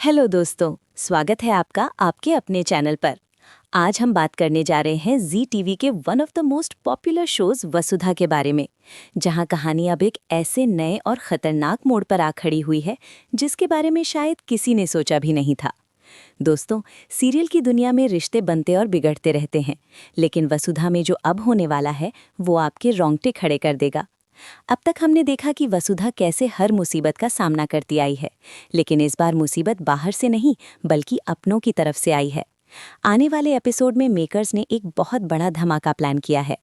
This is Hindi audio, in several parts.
हेलो दोस्तों, स्वागत है आपका आपके अपने चैनल पर। आज हम बात करने जा रहे हैं जी टीवी के one of the most popular shows Vasudha के बारे में, जहां कहानी अब एक ऐसे नए और खतरनाक मोड़ पर आ खड़ी हुई है जिसके बारे में शायद किसी ने सोचा भी नहीं था। दोस्तों, सीरियल की दुनिया में रिश्ते बनते और बिगड़ते रहते हैं, लेकिन वसुधा में जो अब होने वाला है वो आपके रोंगटे खड़े कर देगा। अब तक हमने देखा कि वसुधा कैसे हर मुसीबत का सामना करती आई है, लेकिन इस बार मुसीबत बाहर से नहीं बल्कि अपनों की तरफ से आई है। आने वाले एपिसोड में मेकर्स ने एक बहुत बड़ा धमाका प्लान किया है।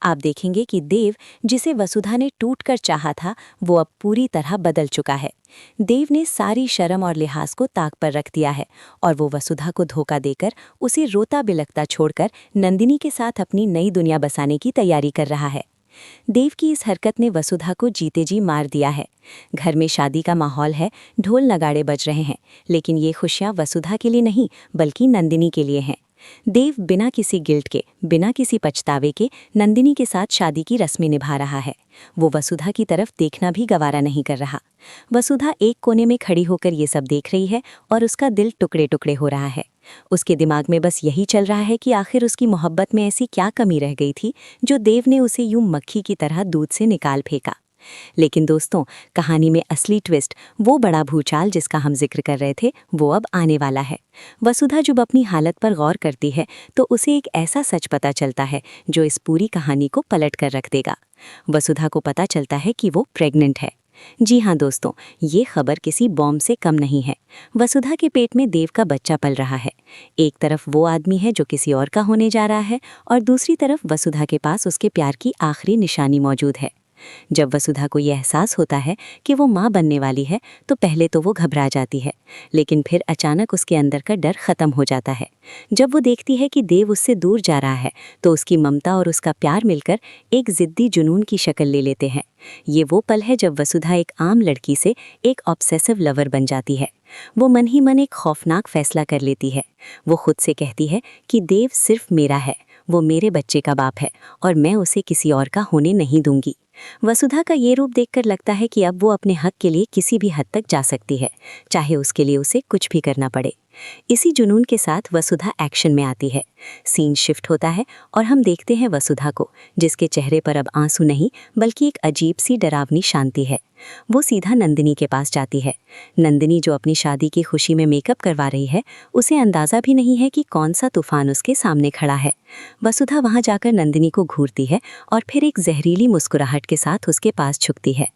आप देखेंगे कि देव, जिसे वसुधा ने टूटकर चाहा था, वो अब पूरी तरह बदल चुका है। देव ने सारी शर्म और लिहाज को ताक पर रख दिया है और वो वसुधा को धोखा देकर उसे रोता बिलखता छोड़कर नंदिनी के साथ अपनी नई दुनिया बसाने की तैयारी कर रहा है। देव की इस हरकत ने वसुधा को जीते जी मार दिया है। घर में शादी का माहौल है, ढोल नगाड़े बज रहे हैं, लेकिन ये खुशियां वसुधा के लिए नहीं बल्कि नंदिनी के लिए हैं। देव बिना किसी गिल्ट के, बिना किसी पछतावे के नंदिनी के साथ शादी की रस्में निभा रहा है। वो वसुधा की तरफ देखना भी गवारा नहीं कर रहा। वसुधा एक कोने में खड़ी होकर ये सब देख रही है और उसका दिल टुकड़े टुकड़े हो रहा है। उसके दिमाग में बस यही चल रहा है कि आखिर उसकी मोहब्बत में ऐसी क्या कमी रह गई थी जो देव ने उसे यूं मक्खी की तरह दूध से निकाल फेंका। लेकिन दोस्तों, कहानी में असली ट्विस्ट, वो बड़ा भूचाल जिसका हम जिक्र कर रहे थे, वो अब आने वाला है। वसुधा जब अपनी हालत पर गौर करती है तो उसे एक ऐसा सच पता चलता है जो इस पूरी कहानी को पलट कर रख देगा। वसुधा को पता चलता है कि वो प्रेग्नेंट है। जी हाँ दोस्तों, ये खबर किसी बॉम्ब से कम नहीं है। वसुधा के पेट में देव का बच्चा पल रहा है। एक तरफ वो आदमी है जो किसी और का होने जा रहा है और दूसरी तरफ वसुधा के पास उसके प्यार की आखिरी निशानी मौजूद है। जब वसुधा को यह एहसास होता है कि वो माँ बनने वाली है तो पहले तो वो घबरा जाती है, लेकिन फिर अचानक उसके अंदर का डर खत्म हो जाता है। जब वो देखती है कि देव उससे दूर जा रहा है तो उसकी ममता और उसका प्यार मिलकर एक जिद्दी जुनून की शक्ल ले लेते हैं। ये वो पल है जब वसुधा एक आम लड़की से एक ऑब्सेसिव लवर बन जाती है। वो मन ही मन एक खौफनाक फैसला कर लेती है। वो खुद से कहती है कि देव सिर्फ मेरा है, वो मेरे बच्चे का बाप है और मैं उसे किसी और का होने नहीं दूंगी। वसुधा का ये रूप देखकर लगता है कि अब वो अपने हक के लिए किसी भी हद तक जा सकती है, चाहे उसके लिए उसे कुछ भी करना पड़े। इसी जुनून के साथ वसुधा एक्शन में आती है। सीन शिफ्ट होता है और हम देखते हैं वसुधा को, जिसके चेहरे पर अब आंसू नहीं बल्कि एक अजीब सी डरावनी शांति है। वो सीधा नंदिनी के पास जाती है। नंदिनी, जो अपनी शादी की खुशी में मेकअप करवा रही है, उसे अंदाज़ा भी नहीं है कि कौन सा तूफान उसके सामने खड़ा है। वसुधा वहां जाकर नंदिनी को घूरती है और फिर एक जहरीली मुस्कुराहट के साथ उसके पास झुकती है।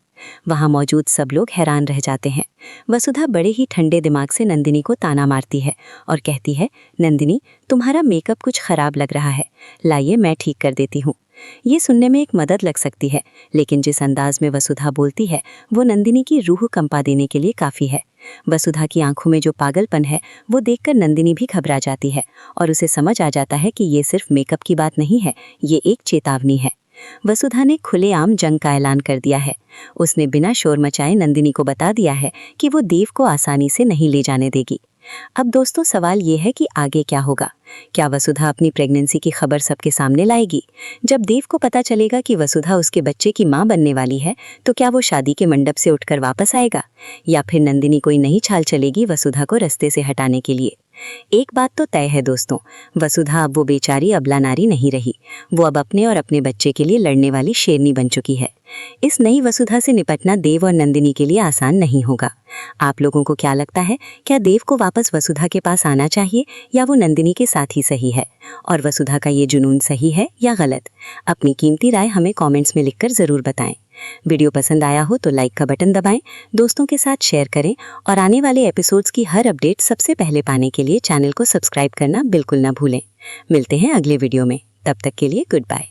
वहां मौजूद सब लोग हैरान रह जाते हैं। वसुधा बड़े ही ठंडे दिमाग से नंदिनी को ताना मारती है और कहती है, नंदिनी, तुम्हारा मेकअप कुछ खराब लग रहा है, लाइए मैं ठीक कर देती हूँ। ये सुनने में एक मदद लग सकती है, लेकिन जिस अंदाज में वसुधा बोलती है वो नंदिनी की रूह कंपा देने के लिए काफ़ी है। वसुधा की आंखों में जो पागलपन है वो देखकर नंदिनी भी घबरा जाती है और उसे समझ आ जाता है कि ये सिर्फ मेकअप की बात नहीं है, ये एक चेतावनी है। वसुधा ने खुलेआम जंग का ऐलान कर दिया है। उसने बिना शोर मचाए नंदिनी को बता दिया है कि वो देव को आसानी से नहीं ले जाने देगी। अब दोस्तों, सवाल ये है कि आगे क्या होगा? क्या वसुधा अपनी प्रेगनेंसी की खबर सबके सामने लाएगी? जब देव को पता चलेगा कि वसुधा उसके बच्चे की मां बनने वाली है तो क्या वो शादी के मंडप से उठकर वापस आएगा, या फिर नंदिनी कोई नई चाल चलेगी वसुधा को रास्ते से हटाने के लिए? एक बात तो तय है दोस्तों, वसुधा अब वो बेचारी अबला नारी नहीं रही। वो अब अपने और अपने बच्चे के लिए लड़ने वाली शेरनी बन चुकी है। इस नई वसुधा से निपटना देव और नंदिनी के लिए आसान नहीं होगा। आप लोगों को क्या लगता है, क्या देव को वापस वसुधा के पास आना चाहिए या वो नंदिनी के साथ ही सही है? और वसुधा का ये जुनून सही है या गलत? अपनी कीमती राय हमें कमेंट्स में लिखकर ज़रूर बताएं। वीडियो पसंद आया हो तो लाइक का बटन दबाएं, दोस्तों के साथ शेयर करें और आने वाले एपिसोड्स की हर अपडेट सबसे पहले पाने के लिए चैनल को सब्सक्राइब करना बिल्कुल ना भूलें। मिलते हैं अगले वीडियो में, तब तक के लिए गुड बाय।